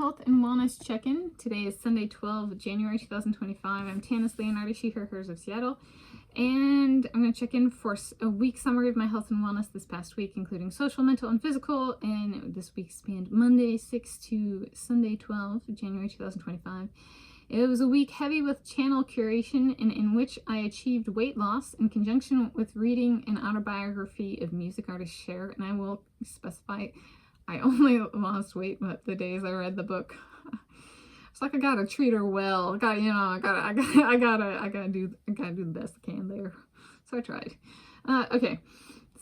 health and wellness check-in. Today is Sunday, 12 January 2025. I'm Tanis Leonhardi, she, her, hers of Seattle. And I'm going to check in for a week summary of my health and wellness this past week, including social, mental, and physical. And this week spanned Monday 6 to Sunday 12 January 2025. It was a week heavy with channel curation, and in which I achieved weight loss in conjunction with reading an autobiography of music artist Cher. And I will specify, I only lost weight the days I read the book. It's like I gotta treat her well. I gotta do the best I can there. So I tried. Okay,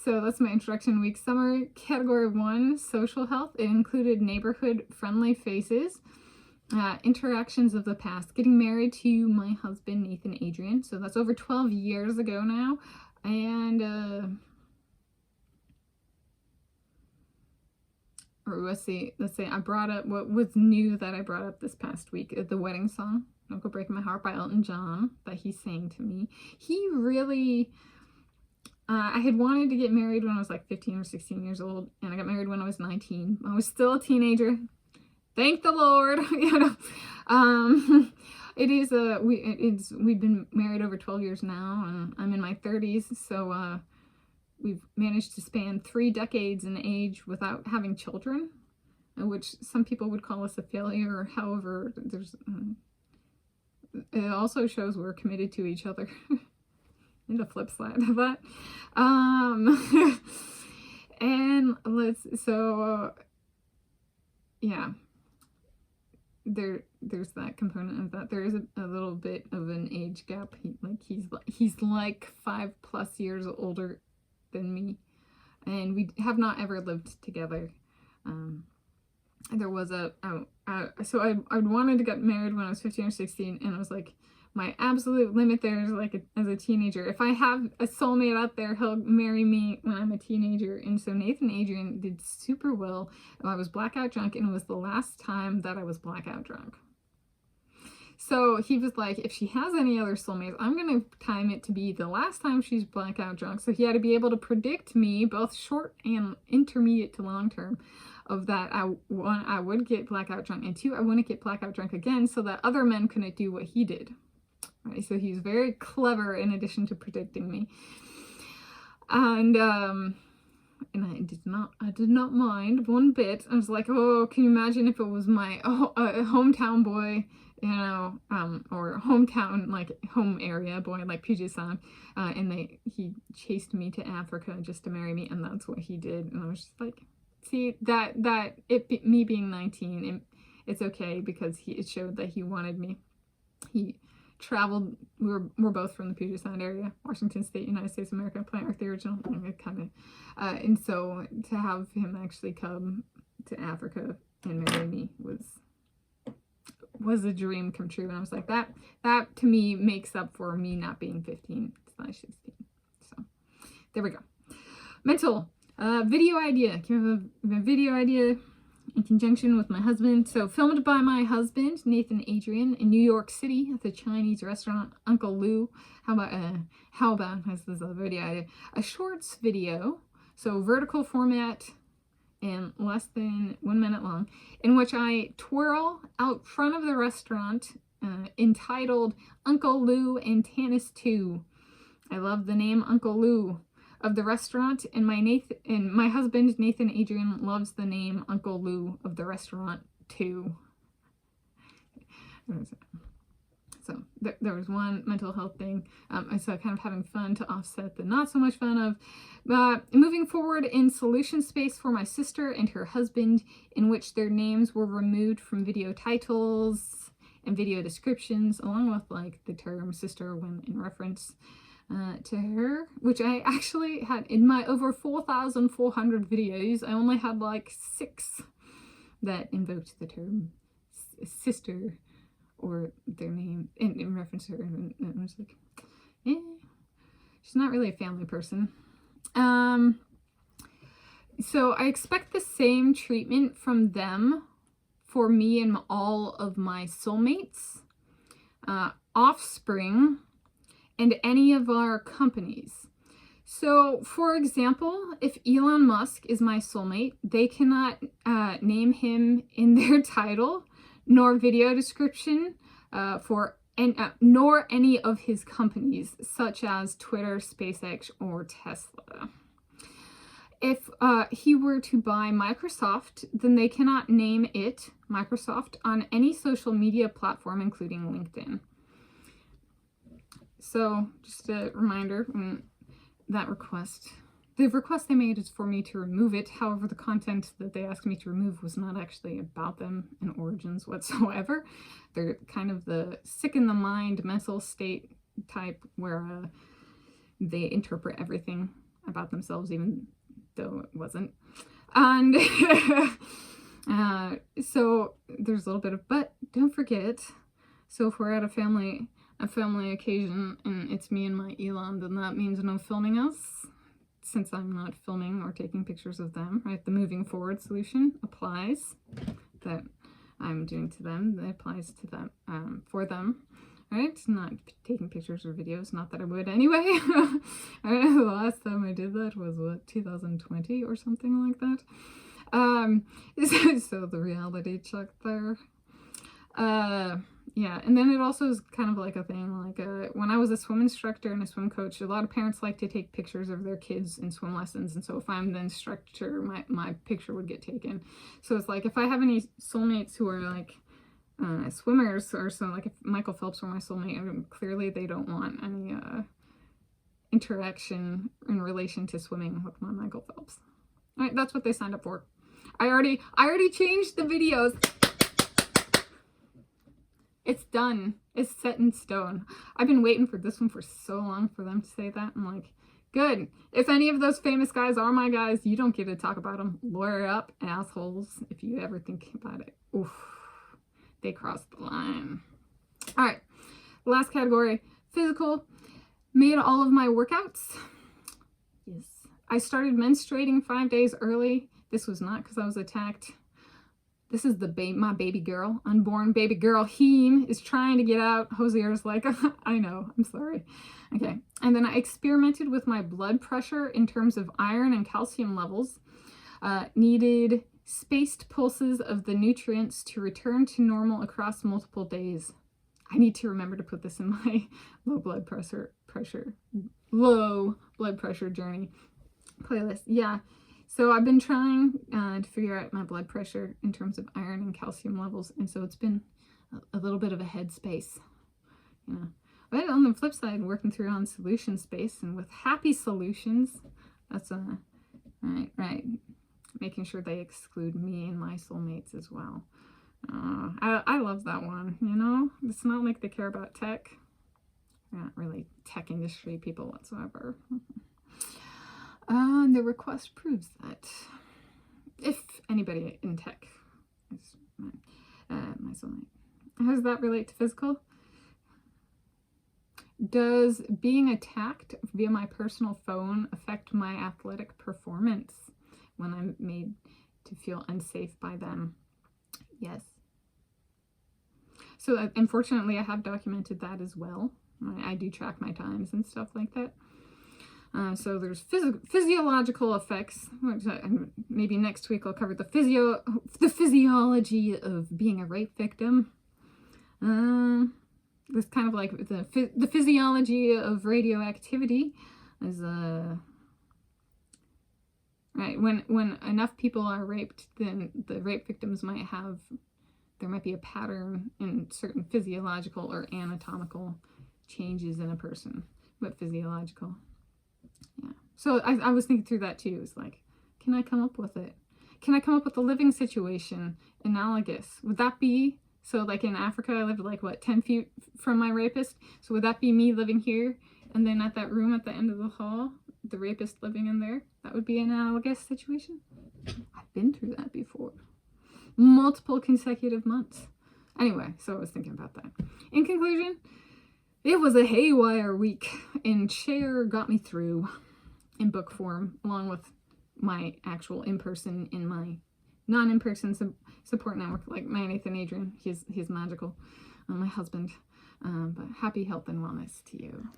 so that's my introduction week summary. Category 1, social health. It included neighborhood friendly faces, interactions of the past, getting married to my husband Nathan Adrian. So that's over 12 years ago now, and let's see, I brought up what was new that I brought up this past week, the wedding song, Don't Go Breaking My Heart by Elton John, that he sang to me. He really, I had wanted to get married when I was like 15 or 16 years old, and I got married when I was 19. I was still a teenager. Thank the Lord, we've been married over 12 years now, and I'm in my 30s, so, we've managed to span 3 decades in age without having children, which some people would call us a failure. However, it also shows we're committed to each other. And the flip side of that. And yeah, there's that component of that. There is a little bit of an age gap. He's like 5+ years older than me, and we have not ever lived together. There was so I wanted to get married when I was 15 or 16, and I was like, my absolute limit there is like as a teenager. If I have a soulmate out there, he'll marry me when I'm a teenager. And so Nathan Adrian did super well. I was blackout drunk, and it was the last time that I was blackout drunk. So he was like, if she has any other soulmates, I'm going to time it to be the last time she's blackout drunk. So he had to be able to predict me, both short and intermediate to long term, of that I would get blackout drunk, and 2, I wouldn't get blackout drunk again, so that other men couldn't do what he did. Right? So he's very clever in addition to predicting me. And I did not mind one bit. I was like, oh, can you imagine if it was my hometown boy, or hometown, like home area boy, like Puget Sound, and he chased me to Africa just to marry me, and that's what he did. And I was just like, see, me being 19, it's okay, because it showed that he wanted me. He traveled. We're both from the Puget Sound area, Washington State, United States of America, Plant Earth, the original, and so to have him actually come to Africa and marry me was a dream come true. And I was like, that to me makes up for me not being 15 / 16. So there we go. Mental video idea. Can you have a video idea in conjunction with my husband? So filmed by my husband Nathan Adrian in New York City at the Chinese restaurant Uncle Lou. How about has this other video idea? A shorts video, so vertical format and less than 1 minute long, in which I twirl out front of the restaurant, entitled Uncle Lou and Tanis 2. I love the name Uncle Lou of the restaurant, and my husband Nathan Adrian loves the name Uncle Lou of the restaurant too. So there was one mental health thing. So kind of having fun to offset the not so much fun of moving forward in solution space for my sister and her husband, in which their names were removed from video titles and video descriptions, along with like the term sister when in reference to her, which I actually had in my over 4,400 videos. I only had like 6 that invoked the term sister or their name in reference to her, and I was like, she's not really a family person. So I expect the same treatment from them for me and all of my soulmates, offspring, and any of our companies. So, for example, if Elon Musk is my soulmate, they cannot name him in their title, nor video description, nor any of his companies, such as Twitter, SpaceX, or Tesla. If he were to buy Microsoft, then they cannot name it, Microsoft, on any social media platform, including LinkedIn. So, just a reminder, the request they made is for me to remove it. However, the content that they asked me to remove was not actually about them and origins whatsoever. They're kind of the sick in the mind mental state type where they interpret everything about themselves, even though it wasn't. And so there's a little bit of, but don't forget, so if we're at a family occasion and it's me and my Elon, then that means no filming us, since I'm not filming or taking pictures of them, right? The moving forward solution applies that I'm doing to them, that applies to them, for them, right? Not taking pictures or videos, not that I would anyway. The last time I did that was, 2020 or something like that. So the reality check there. Yeah, and then it also is kind of like a thing, like when I was a swim instructor and a swim coach, a lot of parents like to take pictures of their kids in swim lessons, and so if I'm the instructor, my picture would get taken. So it's like, if I have any soulmates who are like swimmers, or so, like if Michael Phelps were my soulmate, clearly they don't want any interaction in relation to swimming with my Michael Phelps. All right, that's what they signed up for. I already changed the videos. It's done. It's set in stone. I've been waiting for this one for so long for them to say that. I'm like, good. If any of those famous guys are my guys, you don't get to talk about them. Lawyer up, assholes, if you ever think about it. Oof. They crossed the line. All right. Last category, physical. Made all of my workouts. Yes. I started menstruating 5 days early. This was not because I was attacked. This is my baby girl, unborn baby girl. Heme is trying to get out. Hosier's like, I know, I'm sorry. Okay, and then I experimented with my blood pressure in terms of iron and calcium levels. Needed spaced pulses of the nutrients to return to normal across multiple days. I need to remember to put this in my low blood pressure journey playlist. Yeah. So I've been trying to figure out my blood pressure in terms of iron and calcium levels, and so it's been a little bit of a headspace. Yeah. But on the flip side, working through on solution space, and with happy solutions, that's right, making sure they exclude me and my soulmates as well. I love that one. You know, it's not like they care about tech. They're not really tech industry people whatsoever. The request proves that if anybody in tech is my soulmate. How does that relate to physical? Does being attacked via my personal phone affect my athletic performance when I'm made to feel unsafe by them? Yes. So unfortunately, I have documented that as well. I do track my times and stuff like that. So there's physiological effects, which maybe next week I'll cover the physiology of being a rape victim. This kind of like the physiology of radioactivity is right, when enough people are raped, then the rape victims there might be a pattern in certain physiological or anatomical changes in a person, but physiological. Yeah. So I was thinking through that too. It's like, can I come up with it? Can I come up with a living situation analogous? Would that be, so like in Africa, I lived like, 10 feet from my rapist? So would that be me living here? And then at that room at the end of the hall, the rapist living in there? That would be an analogous situation? I've been through that before. Multiple consecutive months. Anyway, so I was thinking about that. In conclusion, it was a haywire week, and Cher got me through in book form, along with my actual in-person and my non-in-person support network, like my Nathan Adrian. He's magical, my husband. But happy health and wellness to you.